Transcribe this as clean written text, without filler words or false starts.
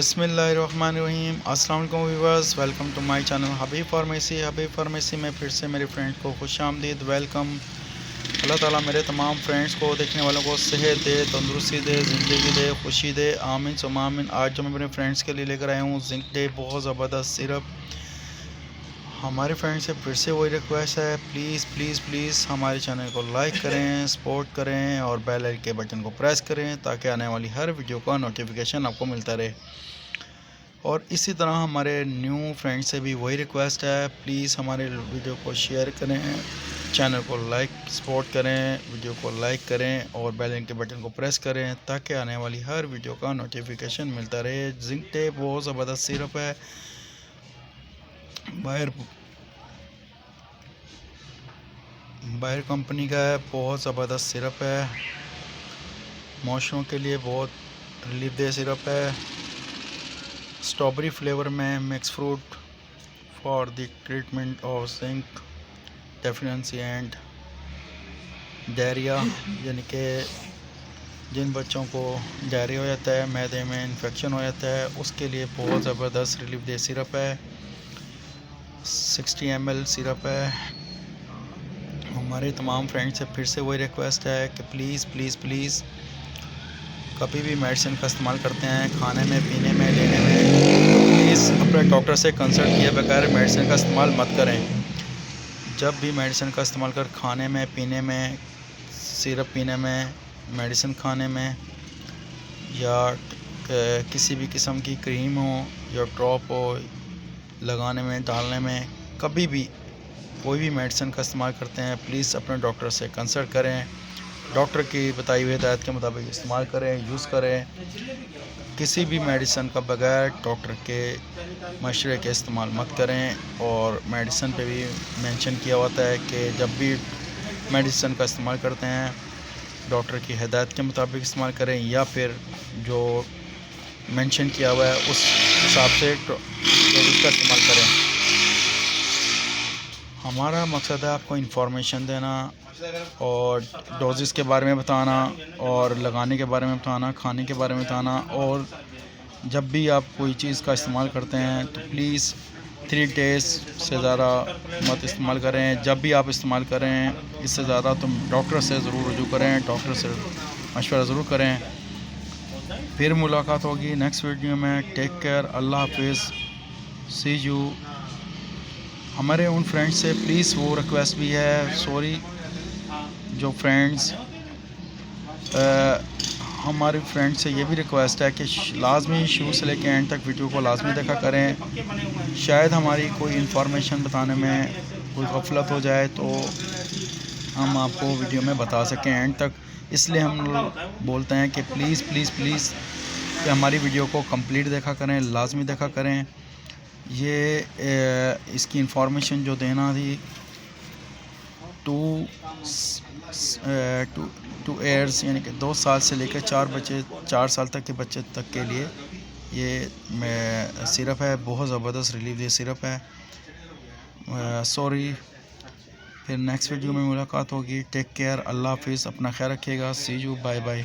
बिस्मिल्लाहिर्रहमानिर्रहीम। अस्सलाम वालेकुम viewers, welcome to my channel Habib pharmacy में फिर से मेरे फ्रेंड को खुशामदीद, वेलकम। अल्लाह ताला मेरे तमाम फ्रेंड्स को, देखने वालों को सेहत दे, तंदुरुस्ती दे, ज़िंदगी दे, खुशी दे, आमीन सुम्मा आमीन। आज जो मैं अपने फ्रेंड्स के लिए लेकर आया हूँ जिंक डे बहुत ज़बरदस्त सिरप। हमारे फ्रेंड से फिर से वही रिक्वेस्ट है, प्लीज़ प्लीज़ प्लीज़ हमारे चैनल को लाइक करें, सपोर्ट करें और बेल आइकन के बटन को प्रेस करें ताकि आने वाली हर वीडियो का नोटिफिकेशन आपको मिलता रहे। और इसी तरह हमारे न्यू फ्रेंड से भी वही रिक्वेस्ट है, प्लीज़ हमारे वीडियो को शेयर करें, चैनल को लाइक सपोर्ट करें, वीडियो को लाइक करें और बेल आइकन के बटन को प्रेस करें ताकि आने वाली हर वीडियो का नोटिफिकेशन मिलता रहे। जिंक डे बहुत ज़बरदस्त सिरप है, बायर कंपनी का है, बहुत ज़बरदस्त सिरप है, मौशों के लिए बहुत रिलीफ दे सिरप है। स्ट्रॉबेरी फ्लेवर में mix fruit for the treatment of zinc deficiency and diarrhoea, यानी कि जिन बच्चों को डायरिया हो जाता है, मैदे में इन्फेक्शन हो जाता है, उसके लिए बहुत ज़बरदस्त रिलीफ दे सिरप है। 60 ml सिरप है। हमारे तमाम फ्रेंड्स से फिर से वही रिक्वेस्ट है कि प्लीज़ प्लीज़ प्लीज़ कभी भी मेडिसिन का इस्तेमाल करते हैं, खाने में, पीने में, लेने में, प्लीज़ अपने डॉक्टर से कंसल्ट किए बगैर मेडिसिन का इस्तेमाल मत करें। जब भी मेडिसिन का इस्तेमाल कर, खाने में, पीने में, सिरप पीने में, मेडिसिन खाने में या किसी भी किस्म की क्रीम हो या ड्रॉप हो लगाने में, डालने में, कभी भी कोई भी मेडिसिन का इस्तेमाल करते हैं, प्लीज़ अपने डॉक्टर से कंसल्ट करें, डॉक्टर की बताई हुई हिदायत के मुताबिक इस्तेमाल करें, यूज़ करें। किसी भी मेडिसिन का बगैर डॉक्टर के मशवरे के इस्तेमाल मत करें। और मेडिसिन पे भी मेंशन किया होता है कि जब भी मेडिसिन का इस्तेमाल करते हैं डॉक्टर की हिदायत के मुताबिक इस्तेमाल करें या फिर जो मेंशन किया हुआ है उस हिसाब से उसका इस्तेमाल करें। हमारा मकसद है आपको इन्फॉर्मेशन देना और डोजेस के बारे में बताना और लगाने के बारे में बताना, खाने के बारे में बताना। और जब भी आप कोई चीज़ का इस्तेमाल करते हैं तो प्लीज़ 3 डेज़ से ज़्यादा मत इस्तेमाल करें। जब भी आप इस्तेमाल करें इससे ज़्यादा तो डॉक्टर से ज़रूर रुजू करें, डॉक्टर से मशवरा ज़रूर करें। फिर मुलाकात होगी नेक्स्ट वीडियो में। टेक केयर, अल्लाह हाफिज़, सी यू। हमारे उन फ्रेंड्स से प्लीज़ वो रिक्वेस्ट भी है, सॉरी जो फ्रेंड्स हमारे फ्रेंड से ये भी रिक्वेस्ट है कि लाजमी शुरू से लेकर एंड तक वीडियो को लाजमी देखा करें। शायद हमारी कोई इन्फॉर्मेशन बताने में कोई गफलत हो जाए तो हम आपको वीडियो में बता सकें एंड तक, इसलिए हम लोग बोलते हैं कि प्लीज़ प्लीज़ प्लीज़ कि हमारी वीडियो को कंप्लीट देखा करें, लाजमी देखा करें। ये इसकी इंफॉर्मेशन जो देना थी टू ईयर्स यानी कि 2 साल से लेकर 4 साल तक के बच्चे तक के लिए ये सिरप है, बहुत ज़बरदस्त रिलीफ ये सिरप है। सॉरी, फिर नेक्स्ट वीडियो में मुलाकात होगी। टेक केयर, अल्लाह हाफिज़, अपना ख्याल रखिएगा, सी यू, बाय बाय।